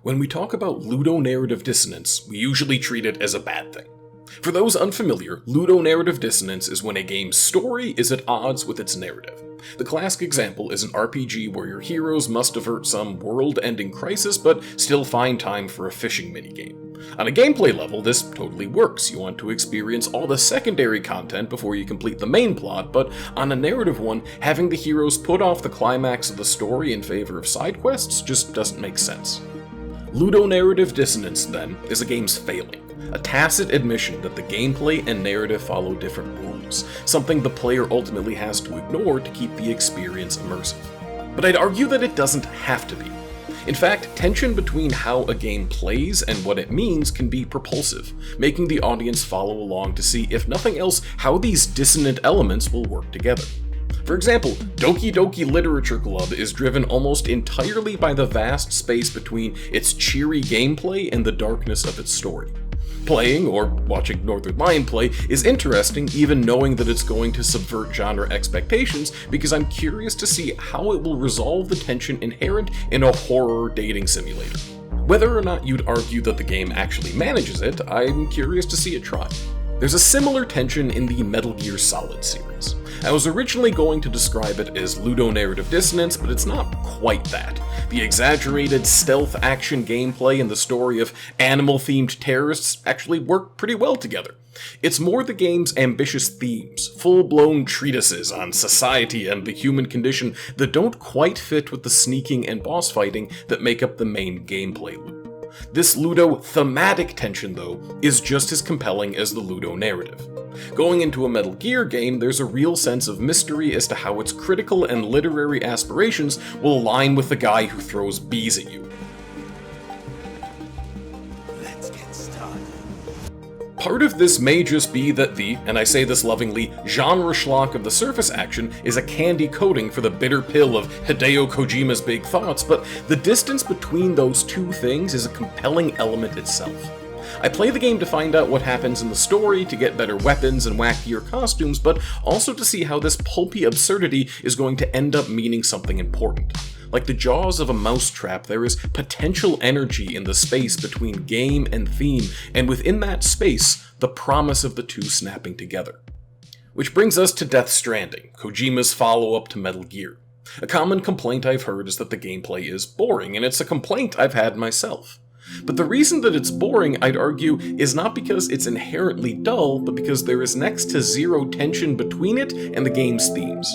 When we talk about ludonarrative dissonance, we usually treat it as a bad thing. For those unfamiliar, ludonarrative dissonance is when a game's story is at odds with its narrative. The classic example is an RPG where your heroes must avert some world-ending crisis but still find time for a fishing minigame. On a gameplay level, this totally works. You want to experience all the secondary content before you complete the main plot, but on a narrative one, having the heroes put off the climax of the story in favor of side quests just doesn't make sense. Ludonarrative dissonance, then, is a game's failing. A tacit admission that the gameplay and narrative follow different rules, something the player ultimately has to ignore to keep the experience immersive. But I'd argue that it doesn't have to be. In fact, tension between how a game plays and what it means can be propulsive, making the audience follow along to see, if nothing else, how these dissonant elements will work together. For example, Doki Doki Literature Club is driven almost entirely by the vast space between its cheery gameplay and the darkness of its story. Playing, or watching Northern Lion play, is interesting even knowing that it's going to subvert genre expectations, because I'm curious to see how it will resolve the tension inherent in a horror dating simulator. Whether or not you'd argue that the game actually manages it, I'm curious to see it try. There's a similar tension in the Metal Gear Solid series. I was originally going to describe it as ludonarrative dissonance, but it's not quite that. The exaggerated stealth action gameplay and the story of animal-themed terrorists actually work pretty well together. It's more the game's ambitious themes, full-blown treatises on society and the human condition that don't quite fit with the sneaking and boss fighting that make up the main gameplay loop. This ludothematic tension, though, is just as compelling as the ludonarrative. Going into a Metal Gear game, there's a real sense of mystery as to how its critical and literary aspirations will align with the guy who throws bees at you. Let's get started. Part of this may just be that the, and I say this lovingly, genre schlock of the surface action is a candy coating for the bitter pill of Hideo Kojima's big thoughts, but the distance between those two things is a compelling element itself. I play the game to find out what happens in the story, to get better weapons and wackier costumes, but also to see how this pulpy absurdity is going to end up meaning something important. Like the jaws of a mousetrap, there is potential energy in the space between game and theme, and within that space, the promise of the two snapping together. Which brings us to Death Stranding, Kojima's follow-up to Metal Gear. A common complaint I've heard is that the gameplay is boring, and it's a complaint I've had myself. But the reason that it's boring, I'd argue, is not because it's inherently dull, but because there is next to zero tension between it and the game's themes.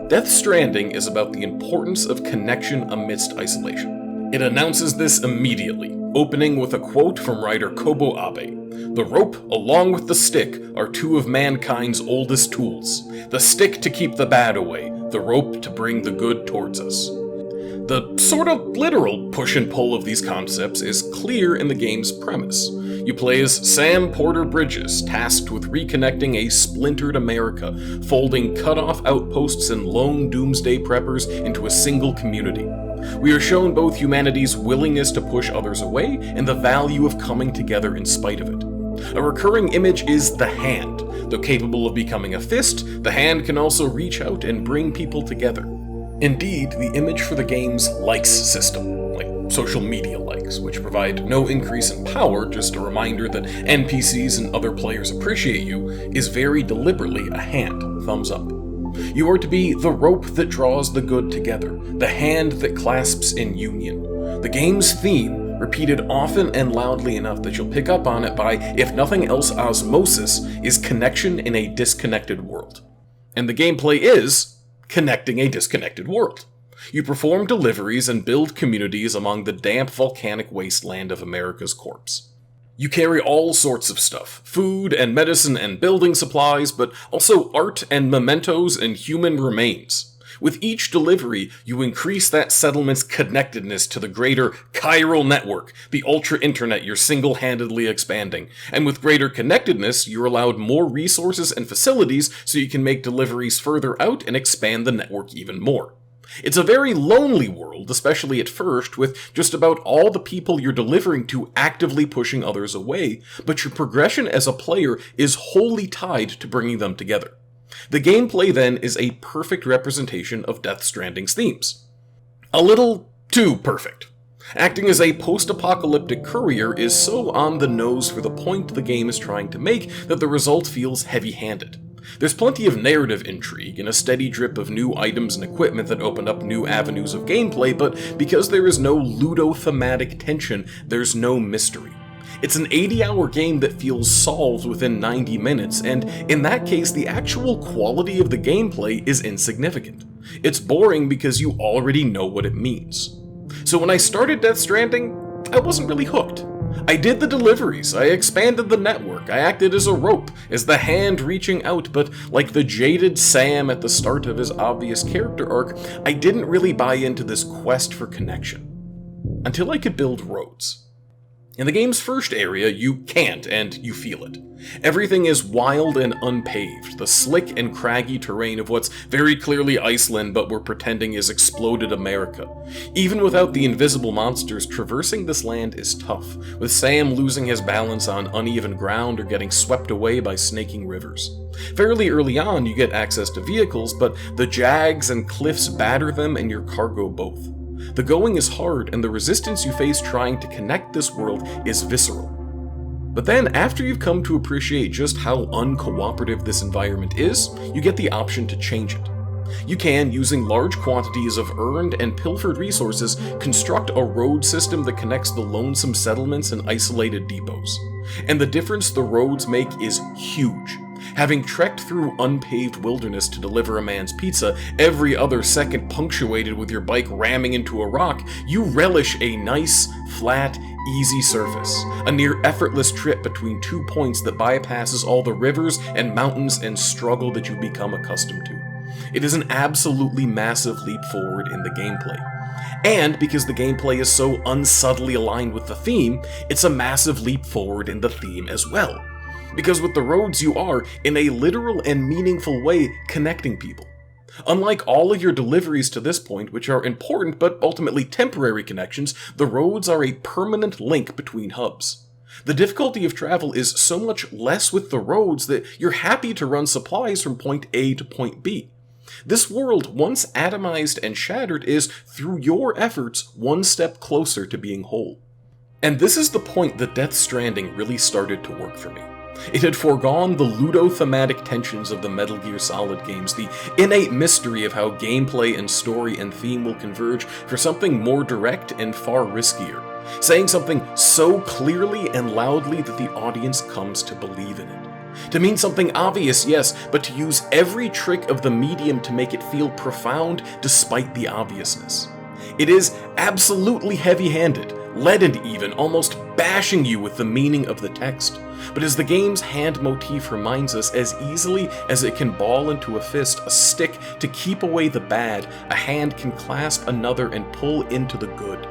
Death Stranding is about the importance of connection amidst isolation. It announces this immediately, opening with a quote from writer Kobo Abe. "The rope, along with the stick, are two of mankind's oldest tools. The stick to keep the bad away, the rope to bring the good towards us." The sort of literal push and pull of these concepts is clear in the game's premise. You play as Sam Porter Bridges, tasked with reconnecting a splintered America, folding cut-off outposts and lone doomsday preppers into a single community. We are shown both humanity's willingness to push others away and the value of coming together in spite of it. A recurring image is the hand. Though capable of becoming a fist, the hand can also reach out and bring people together. Indeed, the image for the game's likes system, like social media likes, which provide no increase in power, just a reminder that NPCs and other players appreciate you, is very deliberately a hand, thumbs up. You are to be the rope that draws the good together, the hand that clasps in union. The game's theme, repeated often and loudly enough that you'll pick up on it by, if nothing else, osmosis, is connection in a disconnected world. And the gameplay is connecting a disconnected world. You perform deliveries and build communities among the damp volcanic wasteland of America's corpse. You carry all sorts of stuff, food and medicine and building supplies, but also art and mementos and human remains. With each delivery, you increase that settlement's connectedness to the greater chiral network, the ultra-internet you're single-handedly expanding. And with greater connectedness, you're allowed more resources and facilities so you can make deliveries further out and expand the network even more. It's a very lonely world, especially at first, with just about all the people you're delivering to actively pushing others away, but your progression as a player is wholly tied to bringing them together. The gameplay, then, is a perfect representation of Death Stranding's themes. A little too perfect. Acting as a post-apocalyptic courier is so on the nose for the point the game is trying to make that the result feels heavy-handed. There's plenty of narrative intrigue and a steady drip of new items and equipment that open up new avenues of gameplay, but because there is no ludothematic tension, there's no mystery. It's an 80-hour game that feels solved within 90 minutes, and in that case, the actual quality of the gameplay is insignificant. It's boring because you already know what it means. So when I started Death Stranding, I wasn't really hooked. I did the deliveries, I expanded the network, I acted as a rope, as the hand reaching out, but like the jaded Sam at the start of his obvious character arc, I didn't really buy into this quest for connection. Until I could build roads. In the game's first area, you can't, and you feel it. Everything is wild and unpaved, the slick and craggy terrain of what's very clearly Iceland but we're pretending is exploded America. Even without the invisible monsters, traversing this land is tough, with Sam losing his balance on uneven ground or getting swept away by snaking rivers. Fairly early on, you get access to vehicles, but the jags and cliffs batter them and your cargo both. The going is hard, and the resistance you face trying to connect this world is visceral. But then, after you've come to appreciate just how uncooperative this environment is, you get the option to change it. You can, using large quantities of earned and pilfered resources, construct a road system that connects the lonesome settlements and isolated depots. And the difference the roads make is huge. Having trekked through unpaved wilderness to deliver a man's pizza, every other second punctuated with your bike ramming into a rock, you relish a nice, flat, easy surface. A near effortless trip between 2 points that bypasses all the rivers and mountains and struggle that you become accustomed to. It is an absolutely massive leap forward in the gameplay. And because the gameplay is so unsubtly aligned with the theme, it's a massive leap forward in the theme as well. Because with the roads you are, in a literal and meaningful way, connecting people. Unlike all of your deliveries to this point, which are important but ultimately temporary connections, the roads are a permanent link between hubs. The difficulty of travel is so much less with the roads that you're happy to run supplies from point A to point B. This world, once atomized and shattered, is, through your efforts, one step closer to being whole. And this is the point that Death Stranding really started to work for me. It had foregone the ludothematic tensions of the Metal Gear Solid games, the innate mystery of how gameplay and story and theme will converge for something more direct and far riskier, saying something so clearly and loudly that the audience comes to believe in it. To mean something obvious, yes, but to use every trick of the medium to make it feel profound despite the obviousness. It is absolutely heavy-handed, leaden even, almost bashing you with the meaning of the text. But as the game's hand motif reminds us, as easily as it can ball into a fist a stick to keep away the bad, a hand can clasp another and pull into the good.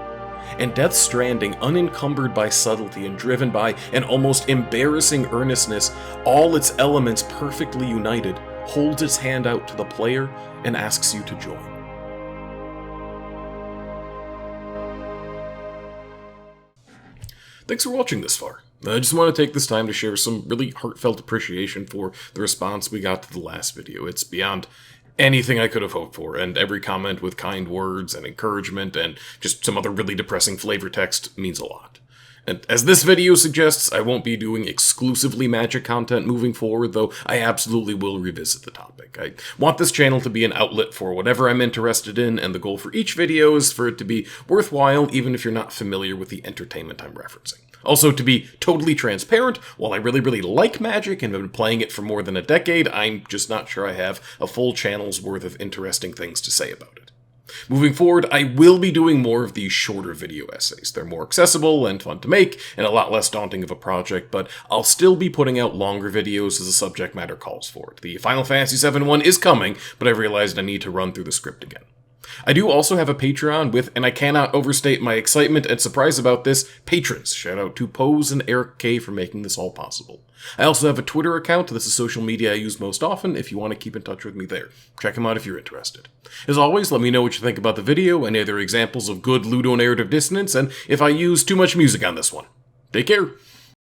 And Death Stranding, unencumbered by subtlety and driven by an almost embarrassing earnestness, all its elements perfectly united, holds its hand out to the player and asks you to join. Thanks for watching this far. I just want to take this time to share some really heartfelt appreciation for the response we got to the last video. It's beyond anything I could have hoped for, and every comment with kind words and encouragement and just some other really depressing flavor text means a lot. And as this video suggests, I won't be doing exclusively magic content moving forward, though I absolutely will revisit the topic. I want this channel to be an outlet for whatever I'm interested in, and the goal for each video is for it to be worthwhile even if you're not familiar with the entertainment I'm referencing. Also, to be totally transparent, while I really like Magic and have been playing it for more than a decade, I'm just not sure I have a full channel's worth of interesting things to say about it. Moving forward, I will be doing more of these shorter video essays. They're more accessible and fun to make, and a lot less daunting of a project, but I'll still be putting out longer videos as the subject matter calls for it. The Final Fantasy VII one is coming, but I've realized I need to run through the script again. I do also have a Patreon with, and I cannot overstate my excitement and surprise about this, patrons. Shout out to Pose and Eric K for making this all possible. I also have a Twitter account. This is social media I use most often if you want to keep in touch with me there. Check them out if you're interested. As always, let me know what you think about the video, any other examples of good ludonarrative dissonance, and if I use too much music on this one. Take care!